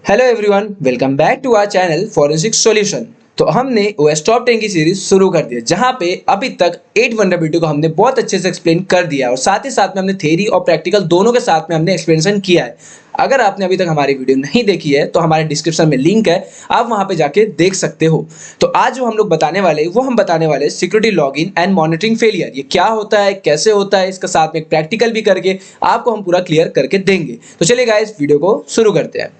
Hello everyone, welcome back to our channel forensic solution. तो हमने OS top 10 की series शुरू कर दी है, जहां पे अभी तक 8 वल्नरेबिलिटी को हमने बहुत अच्छे से एक्सप्लेन कर दिया है और साथ ही साथ में हमने थ्योरी और प्रैक्टिकल दोनों के साथ में हमने एक्सप्लेनेशन किया है। अगर आपने अभी तक हमारी वीडियो नहीं देखी है तो हमारे डिस्क्रिप्शन में लिंक है, आप वहां पे जाके देख सकते हो। तो आज जो हम लोग बताने वाले हैं वो हम बताने वाले हैं security login and monitoring failure. ये क्या होता है, कैसे होता है, इसके साथ में एक प्रैक्टिकल भी करके आपको हम पूरा क्लियर करके देंगे। तो चलिए गाइस, वीडियो को शुरू करते हैं।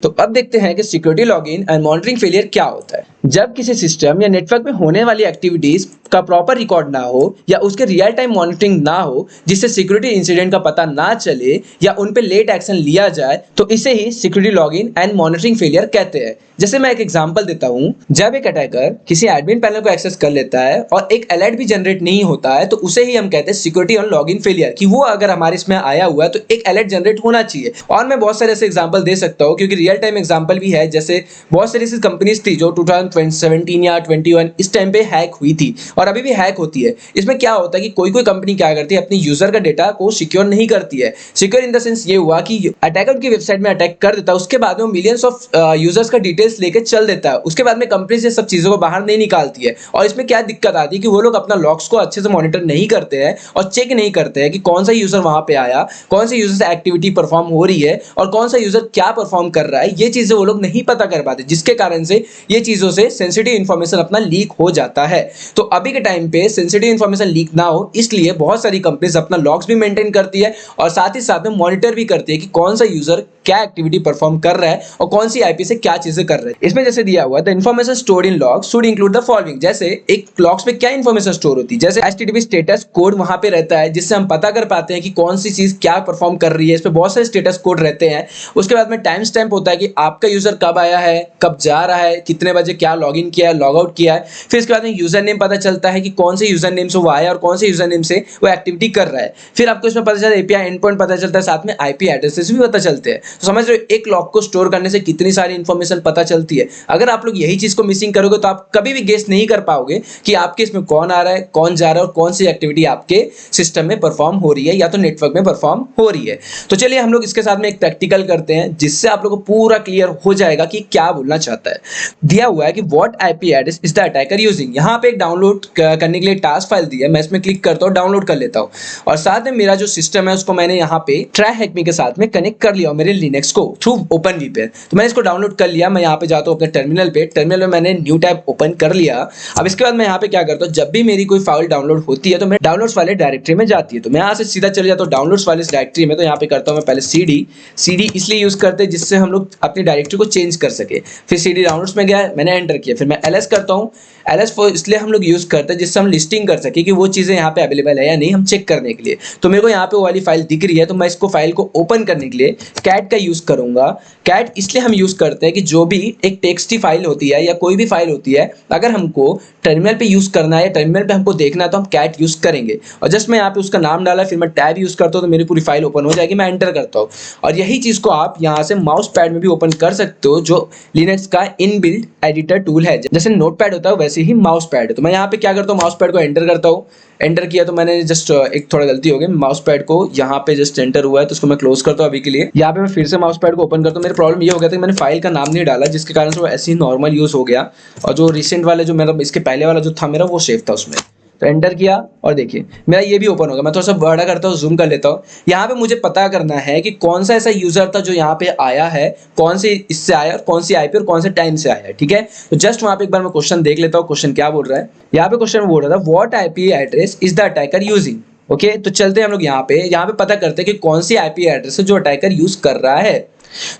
तो अब देखते हैं कि security login and monitoring failure क्या होता है। जब किसी सिस्टम या नेटवर्क में होने वाली एक्टिविटीज का प्रॉपर रिकॉर्ड ना हो या उसके रियल टाइम मॉनिटरिंग ना हो, जिससे सिक्योरिटी इंसिडेंट का पता ना चले या उन पे लेट एक्शन लिया जाए, तो इसे ही security login and monitoring failure कहते हैं। जैसे मैं एक एग्जांपल देता हूं, जब एक अटैकर किसी एडमिन पैनल को एक्सेस कर लेता है और एक अलर्ट भी जनरेट नहीं होता है, तो उसे ही हम कहते हैं सिक्योरिटी और लॉगिन फेलियर, कि वो अगर हमारे इसमें आया हुआ है तो एक अलर्ट जनरेट होना चाहिए। और मैं बहुत सारे ऐसे एग्जांपल दे सकता हूं क्योंकि रियल टाइम एग्जांपल भी है। जैसे बहुत सारी ऐसी कंपनीज थी जो 2017 या 21 इस टाइम पे हैक हुई थी और अभी भी हैक होती है। इसमें क्या होता है कि कोई कोई कंपनी क्या करती है, अपनी यूजर का डेटा को सिक्योर नहीं करती है। सिक्योर इन द सेंस ये हुआ कि अटैकर उनकी वेबसाइट में अटैक कर देता है, उसके बाद में मिलियंस ऑफ यूजर्स का डिटेल्स लेके चल देता है, उसके बाद में कंपनी से सब चीजों को बाहर नहीं निकालती है। और इसमें क्या दिक्कत आती है कि वो लोग अपना लॉग्स को अच्छे से मॉनिटर नहीं करते हैं और चेक नहीं करते हैं कि कौन सा यूजर वहां पे आया, कौन से यूजर से एक्टिविटी परफॉर्म हो रही है और कौन सा यूजर क्या परफॉर्म कर रहा है। ये चीजें वो लोग नहीं पता कर पाते, जिसके कारण से ये चीजों से सेंसिटिव इंफॉर्मेशन अपना लीक हो जाता है। तो अभी के टाइम पे सेंसिटिव इंफॉर्मेशन लीक ना हो, इसलिए बहुत सारी कंपनीज अपना लॉग्स भी मेंटेन करती है और साथ ही साथ में मॉनिटर भी करती है कि कौन सा यूजर क्या एक्टिविटी परफॉर्म कर रहा है और कौन सी आईपी से क्या चीजें कर रहा है। इसमें जैसे दिया हुआ the information stored in log should include the following. जैसे एक लॉग्स में क्या इन्फॉर्मेशन स्टोर होती है, जैसे एचटीटीपी स्टेटस कोड वहां पे रहता है, जिससे हम पता कर पाते हैं कि कौन सी चीज क्या परफॉर्म कर रही है। इसमें बहुत सारे स्टेटस कोड रहते हैं। उसके बाद में टाइम स्टैम्प होता है कि आपका यूजर कब आया है, कब जा रहा है, कितने बजे क्या लॉग इन किया है, लॉग आउट किया है। फिर इसके बाद में यूजर नेम पता चलता है कि कौन से यूजर नेम से वो आया और कौन से यूजर नेम से वो एक्टिविटी कर रहा है। फिर आपको इसमें पता चलता है एपीआई एंड पॉइंट पता चलता है, साथ में आईपी एड्रेसेस भी पता चलते हैं। तो समझ रहे हो, एक लॉग को स्टोर करने से कितनी सारी इंफॉर्मेशन पता चलती है। अगर आप लोग यही चीज को मिसिंग करोगे तो आप कभी भी गेस नहीं कर पाओगे कि आपके इसमें कौन आ रहा है, कौन जा रहा है और कौन सी एक्टिविटी आपके सिस्टम में परफॉर्म हो रही है या तो नेटवर्क में परफॉर्म हो रही है। तो चलिए हम लोग इसके साथ में एक प्रैक्टिकल करते हैं, जिससे आप लोगों को पूरा क्लियर हो जाएगा कि क्या बोलना चाहता है। दिया हुआ है कि what IP address is the attacker using. यहाँ पे एक डाउनलोड करने के लिए टास्क फाइल दी है, मैं इसमें क्लिक करता हूँ, डाउनलोड कर लेता हूँ और साथ में मेरा जो सिस्टम है उसको मैंने यहाँ पे ट्राई हैक मी के साथ में कनेक्ट कर लिया मेरे लिनक्स को थ्रू ओपन वी पे। तो मैंने इसको डाउनलोड कर लिया। मैं यहाँ पे जाता हूँ अपने टर्मिनल पे, टर्मिनल में मैंने न्यू टैब ओपन कर लिया। अब इसके बाद मैं यहाँ पे क्या करता हूँ, जब भी मेरी कोई फाइल डाउनलोड होती है तो मैं डाउनलोड्स वाले डायरेक्टरी में जाती है, तो मैं यहाँ से सीधा चले जाता हूँ डाउनलोड्स वाले डायरेक्टरी में। तो यहाँ पे करता हूँ मैं पहले सीडी इसलिए यूज करते हैं जिससे हम लोग अपनी डायरेक्टरी को चेंज कर सके। फिर सीडी डाउनलोड्स में गया, मैंने एंटर किया। फिर मैं एलएस करता हूँ। एलएस इसलिए हम लोग यूज करते हैं जिससे हम लिस्टिंग कर सके कि वो चीजें यहाँ पे अवेलेबल है या नहीं, हम चेक करने के लिए। तो मेरे को यहाँ पे वो वाली फाइल दिख रही है, तो मैं इसको फाइल को ओपन करने के लिए कैट का यूज करूंगा। कैट इसलिए हम यूज करते हैं कि जो भी एक टेक्स्ट फाइल होती है या कोई भी फाइल होती है, अगर हमको टर्मिनल पे यूज करना है या टर्मिनल पे हमको देखना है तो हम कैट यूज करेंगे। और जस्ट मैं यहाँ पे उसका नाम डाला, फिर मैं टैब यूज करता हूँ तो मेरी पूरी फाइल ओपन हो जाएगी। मैं एंटर करता हूँ और यही चीज को आप यहाँ से माउस पैड में भी ओपन कर सकते हो, जो लिनक्स का इनबिल्ट एडिटर टूल है। जैसे नोट पैड होता है वैसे ही माउस पैड है। तो मैं यहाँ पे क्या करता हूँ, माउस पैड को एंटर करता हूँ। एंटर किया तो मैंने जस्ट एक थोड़ा गलती हो गई, माउस पैड को यहाँ पे जस्ट एंटर हुआ है तो उसको मैं क्लोज करता हूँ अभी के लिए। यहाँ पे मैं फिर से माउस पैड को ओपन करता हूँ। मेरी प्रॉब्लम ये हो गया था कि मैंने फाइल का नाम नहीं डाला, जिसके कारण से वो ऐसे ही नॉर्मल यूज हो गया और जो रिसेंट वाले जो मेरा इसके पहले वाला जो था मेरा वो सेफ था उसमें। तो एंटर किया और देखिए मेरा ये भी ओपन होगा। मैं थोड़ा सा बड़ा करता हूँ, जूम कर लेता हूँ। यहाँ पे मुझे पता करना है कि कौन सा ऐसा यूजर था जो यहाँ पे आया है, कौन से इससे आया और कौन सी आईपी और कौन से टाइम से आया है। ठीक है, तो जस्ट वहाँ पे एक बार मैं क्वेश्चन देख लेता हूँ, क्वेश्चन क्या बोल रहा है। यहाँ पे क्वेश्चन बोल रहा था what IP address is the attacker using. Okay, तो चलते हैं हम लोग यहाँ पे पता करते हैं कि कौन सी आईपी एड्रेस है जो अटैकर यूज कर रहा है।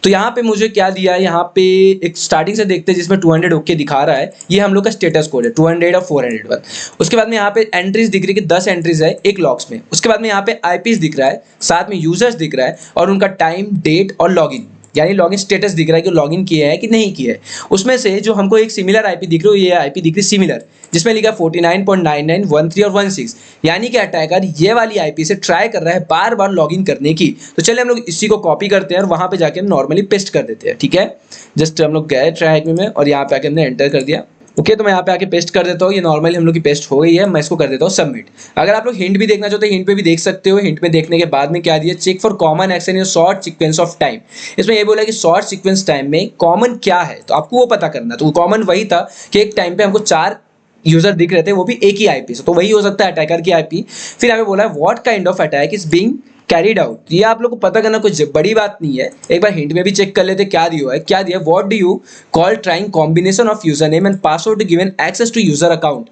तो यहाँ पे मुझे क्या दिया है, यहाँ पे एक स्टार्टिंग से देखते हैं जिसमें 200 ओके दिखा रहा है। ये हम लोग का स्टेटस कोड है 200 और 401। उसके बाद में यहाँ पे एंट्रीज दिख रही है कि 10 एंट्रीज है एक लॉग्स में। उसके बाद में यहाँ पे आईपीज दिख रहा है, साथ में यूजर्स दिख रहा है और उनका टाइम, डेट और लॉगिन, यानी लॉगिन स्टेटस दिख रहा है कि लॉगिन किया है कि नहीं किया है। उसमें से जो हमको एक सिमिलर आईपी दिख रही है, ये आईपी दिख रही है सिमिलर, जिसमें लिखा 49.9913 और 16, यानी कि अटैकर ये वाली आईपी से ट्राई कर रहा है बार बार लॉगिन करने की। तो चलिए हम लोग इसी को कॉपी करते हैं और वहां पे जाके नॉर्मली पेस्ट कर देते हैं। ठीक है, जस्ट हम लोग गए ट्राई में और यहाँ पे आके हमने एंटर कर दिया। ओके, तो मैं यहाँ पे आके पेस्ट कर देता हूँ। ये नॉर्मली हम लोग की पेस्ट हो गई है, मैं इसको कर देता हूँ सबमिट। अगर आप लोग हिंट भी देखना चाहते हो, हिंट पे भी देख सकते हो। हिंट में देखने के बाद में क्या दिया, check for common action in short sequence of time. इसमें ये बोला कि शॉर्ट सीक्वेंस टाइम में कॉमन क्या है, तो आपको वो पता करना। तो कॉमन वही था कि एक टाइम पे हमको 4 यूजर दिख रहे थे, वो भी एक ही आईपी से, तो वही हो सकता है अटैकर की आईपी। फिर हमें बोला है what kind of attack is being carried out. ये आप लोग को पता करना कुछ बड़ी बात नहीं है। एक बार हिंट में भी चेक कर लेते क्या दिया है। क्या दिया, what do you call trying combination of user name and password to given access to user account.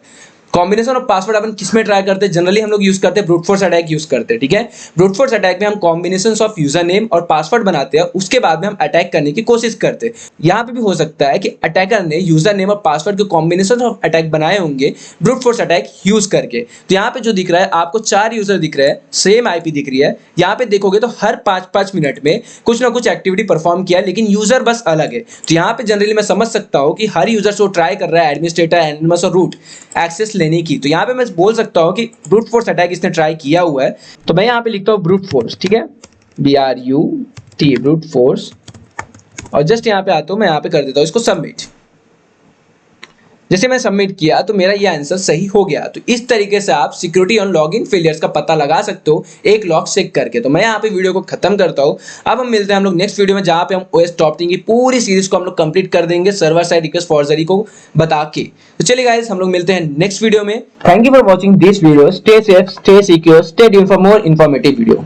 Combination of password अपन किस में ट्राई करते हैं, जनरली हम लोग यूज करते हैं ब्रूट फोर्स अटैक यूज करते हैं, ठीक है। ब्रूट फोर्स अटैक में हम कॉम्बिनेशन ऑफ यूजर नेम और पासवर्ड बनाते हैं, उसके बाद में हम अटैक करने की कोशिश करते हैं। यहाँ पे भी हो सकता है कि अटैकर ने यूजर नेम और पासवर्ड के कॉम्बिनेशन ऑफ अटैक बनाए होंगे ब्रूट फोर्स अटैक यूज करके। तो यहाँ पे जो दिख रहा है आपको 4 यूजर दिख रहे हैं, सेम आईपी दिख रही है। यहाँ पे देखोगे तो हर 5-5 मिनट में कुछ ना कुछ एक्टिविटी परफॉर्म किया है, लेकिन यूजर बस अलग है। तो यहाँ पे जनरली मैं समझ सकता हूँ कि हर यूजर जो ट्राई कर रहा है एडमिनिस्ट्रेटर, एनिमस और रूट एक्सेस लेने की। तो यहाँ पे मैं बोल सकता हूँ कि ब्रूट फोर्स अटैक इसने ट्राई किया हुआ है। तो मैं यहाँ पे लिखता हूँ ब्रूट फोर्स, ठीक है, BRUT ब्रूट फोर्स, और जस्ट यहाँ पे आता हूँ, मैं यहाँ पे कर देता हूँ इसको सबमिट। जैसे मैं सबमिट किया तो मेरा ये आंसर सही हो गया। तो इस तरीके से आप सिक्योरिटी ऑन लॉगिन फेलियर्स का पता लगा सकते हो एक लॉग चेक करके। तो मैं यहाँ पे वीडियो को खत्म करता हूँ। अब हम मिलते हैं हम लोग नेक्स्ट वीडियो में, जहाँ पे हम OS टॉप 10 की पूरी सीरीज को हम लोग कंप्लीट कर देंगे सर्वर साइड रिक्वेस्ट फॉर्जरी को बता के। तो चलिए गाइस, हम लोग मिलते हैं नेक्स्ट वीडियो में। Thank you for watching this video. Stay safe, stay secure, stay tuned for more informative video.